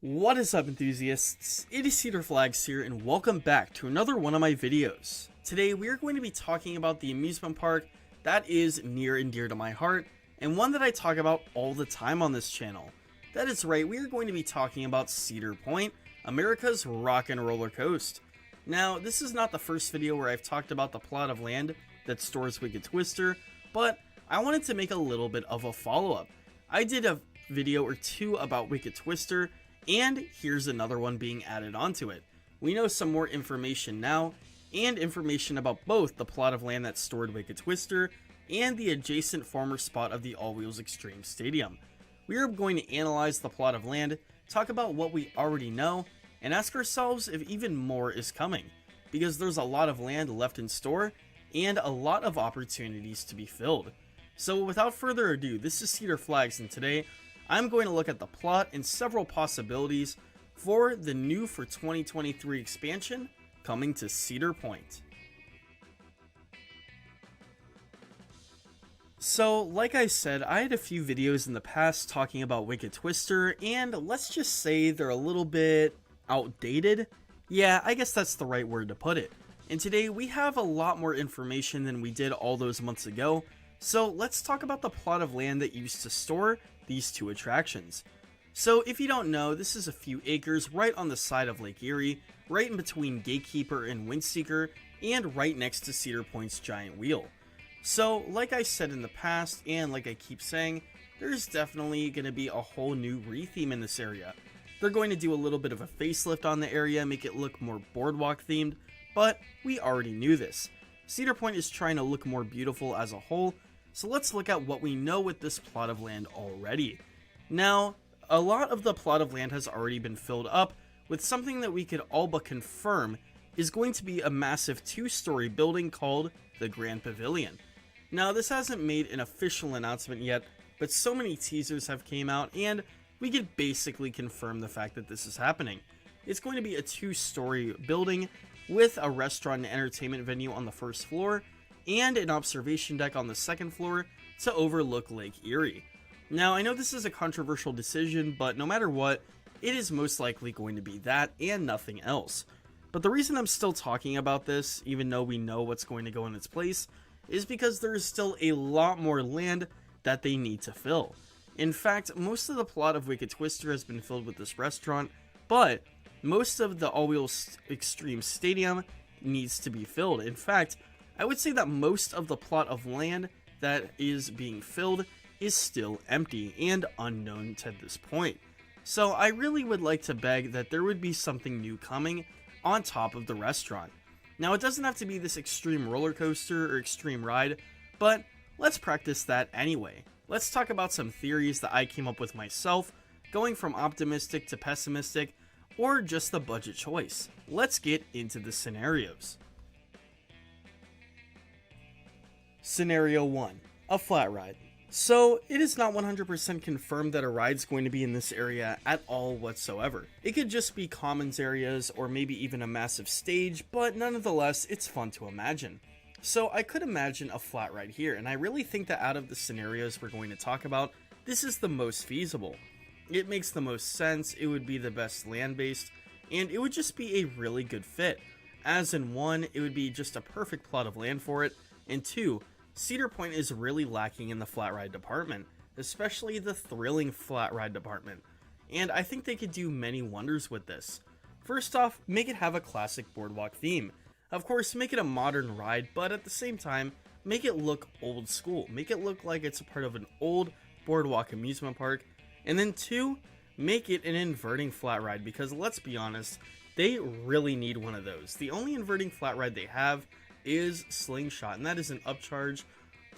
What is up, enthusiasts? It is Cedar Flags here, and welcome back to another one of my videos. Today we are going to be talking about the amusement park that is near and dear to my heart, and one that I talk about all the time on this channel. That is right, we are going to be talking about Cedar Point, America's rock and roller coast. Now, this is not the first video where I've talked about the plot of land that stores Wicked Twister, but I wanted to make a little bit of a follow-up. I did a video or two about Wicked Twister, and here's another one being added onto it. We know some more information now, and information about both the plot of land that stored Wicked Twister and the adjacent former spot of the All Wheels Extreme Stadium. We are going to analyze the plot of land, talk about what we already know, and ask ourselves if even more is coming, because there's a lot of land left in store and a lot of opportunities to be filled. So without further ado, this is Cedar Flags, and today I'm going to look at the plot and several possibilities for the new for 2023 expansion coming to Cedar Point. So, like I said, I had a few videos in the past talking about Wicked Twister, and let's just say they're a little bit outdated. Yeah, I guess that's the right word to put it. And today we have a lot more information than we did all those months ago, so let's talk about the plot of land that used to store these two attractions. So if you don't know, this is a few acres right on the side of Lake Erie, right in between Gatekeeper and Windseeker, and right next to Cedar Point's giant wheel. So like I said in the past, and like I keep saying, there's definitely going to be a whole new retheme in this area. They're going to do a little bit of a facelift on the area, make it look more boardwalk themed, but we already knew this. Cedar Point is trying to look more beautiful as a whole, so let's look at what we know with this plot of land already. Now, a lot of the plot of land has already been filled up with something that we could all but confirm is going to be a massive 2-story building called the Grand Pavilion. Now, this hasn't made an official announcement yet, but so many teasers have came out and we could basically confirm the fact that this is happening. It's going to be a 2-story building with a restaurant and entertainment venue on the first floor and an observation deck on the second floor to overlook Lake Erie. Now, I know this is a controversial decision, but no matter what, it is most likely going to be that and nothing else. But the reason I'm still talking about this, even though we know what's going to go in its place, is because there is still a lot more land that they need to fill. In fact, most of the plot of Wicked Twister has been filled with this restaurant, but most of the All Wheels Extreme Stadium needs to be filled. In fact, I would say that most of the plot of land that is being filled is still empty and unknown to this point. So I really would like to beg that there would be something new coming on top of the restaurant. Now, it doesn't have to be this extreme roller coaster or extreme ride, but let's practice that anyway. Let's talk about some theories that I came up with myself, going from optimistic to pessimistic, or just the budget choice. Let's get into the scenarios. Scenario 1. A flat ride. So, it is not 100% confirmed that a ride's going to be in this area at all whatsoever. It could just be commons areas or maybe even a massive stage, but nonetheless, it's fun to imagine. So, I could imagine a flat ride here, and I really think that out of the scenarios we're going to talk about, this is the most feasible. It makes the most sense, it would be the best land-based, and it would just be a really good fit. As in 1, it would be just a perfect plot of land for it, and 2, Cedar Point is really lacking in the flat ride department, especially the thrilling flat ride department, and I think they could do many wonders with this. First off, make it have a classic boardwalk theme. Of course, make it a modern ride, but at the same time, make it look old school. Make it look like it's a part of an old boardwalk amusement park. And then 2, make it an inverting flat ride, because let's be honest, they really need one of those. The only inverting flat ride they have is Slingshot, and that is an upcharge.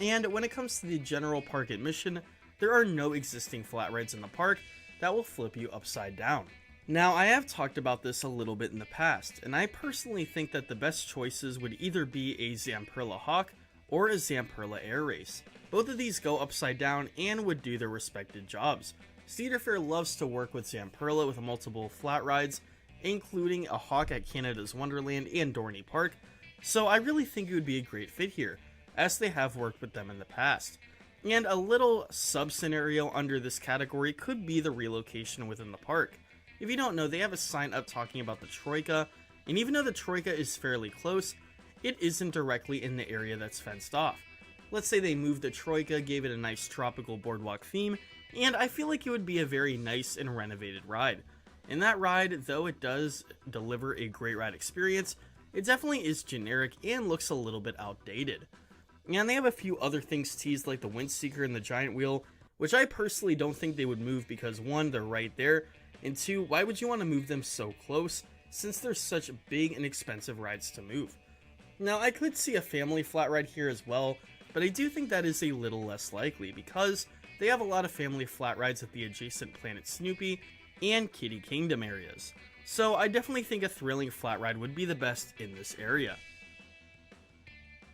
And when it comes to the general park admission, there are no existing flat rides in the park that will flip you upside down. Now, I have talked about this a little bit in the past, and I personally think that the best choices would either be a Zamperla Hawk or a Zamperla Air Race. Both of these go upside down and would do their respected jobs. Cedar Fair loves to work with Zamperla with multiple flat rides, including a Hawk at Canada's Wonderland and Dorney Park, so I really think it would be a great fit here, as they have worked with them in the past. And a little sub-scenario under this category could be the relocation within the park. If you don't know, they have a sign up talking about the Troika, and even though the Troika is fairly close, it isn't directly in the area that's fenced off. Let's say they moved the Troika, gave it a nice tropical boardwalk theme, and I feel like it would be a very nice and renovated ride. And that ride, though it does deliver a great ride experience, it definitely is generic and looks a little bit outdated. And they have a few other things teased like the Windseeker and the Giant Wheel, which I personally don't think they would move because 1, they're right there, and 2, why would you want to move them so close since they're such big and expensive rides to move? Now I could see a family flat ride here as well, but I do think that is a little less likely because they have a lot of family flat rides at the adjacent Planet Snoopy and Kitty Kingdom areas. So I definitely think a thrilling flat ride would be the best in this area.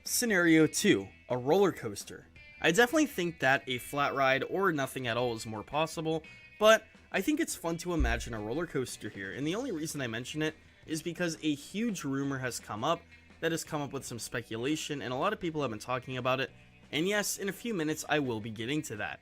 Scenario 2, a roller coaster. I definitely think that a flat ride or nothing at all is more possible, but I think it's fun to imagine a roller coaster here, and the only reason I mention it is because a huge rumor has come up that has come up with some speculation, and a lot of people have been talking about it, and yes, in a few minutes I will be getting to that.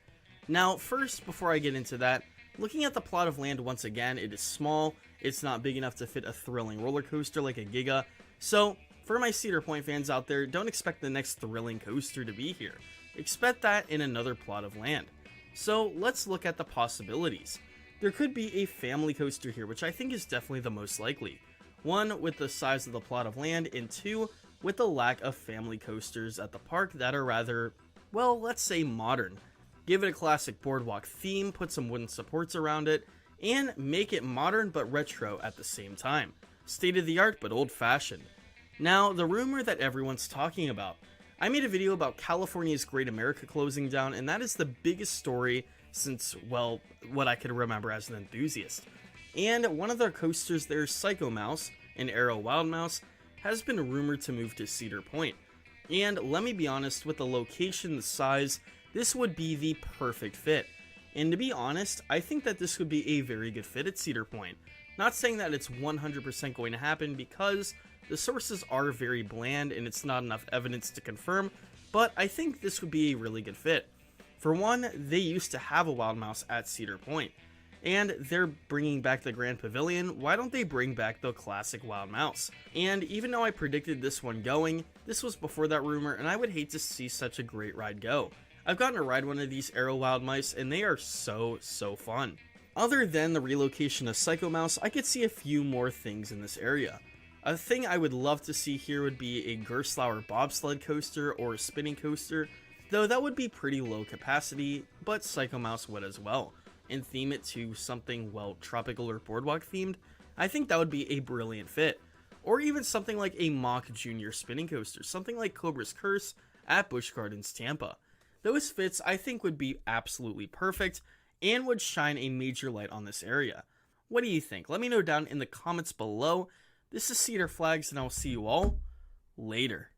Now, first, before I get into that, looking at the plot of land once again, it is small, it's not big enough to fit a thrilling roller coaster like a Giga, so for my Cedar Point fans out there, don't expect the next thrilling coaster to be here. Expect that in another plot of land. So let's look at the possibilities. There could be a family coaster here, which I think is definitely the most likely. 1, with the size of the plot of land, and 2, with the lack of family coasters at the park that are rather, well, let's say modern. Give it a classic boardwalk theme, put some wooden supports around it, and make it modern but retro at the same time. State of the art but old fashioned. Now, the rumor that everyone's talking about. I made a video about California's Great America closing down, and that is the biggest story since, well, what I could remember as an enthusiast. And one of their coasters there, Psycho Mouse, an Arrow Wild Mouse, has been rumored to move to Cedar Point. And let me be honest, with the location, the size, this would be the perfect fit. And to be honest, I think that this would be a very good fit at Cedar Point. Not saying that it's 100% going to happen because the sources are very bland and it's not enough evidence to confirm, but I think this would be a really good fit. For one, they used to have a Wild Mouse at Cedar Point, and they're bringing back the Grand Pavilion. Why don't they bring back the classic Wild Mouse? And even though I predicted this one going, this was before that rumor, and I would hate to see such a great ride go. I've gotten to ride one of these Arrow Wild Mice, and they are so fun. Other than the relocation of Psycho Mouse, I could see a few more things in this area. A thing I would love to see here would be a Gerstlauer bobsled coaster or a spinning coaster, though that would be pretty low capacity, but Psycho Mouse would as well. And theme it to something, well, tropical or boardwalk themed, I think that would be a brilliant fit. Or even something like a Mock Junior spinning coaster, something like Cobra's Curse at Busch Gardens, Tampa. Those fits I think would be absolutely perfect and would shine a major light on this area. What do you think? Let me know down in the comments below. This is Cedar Flags, and I'll see you all later.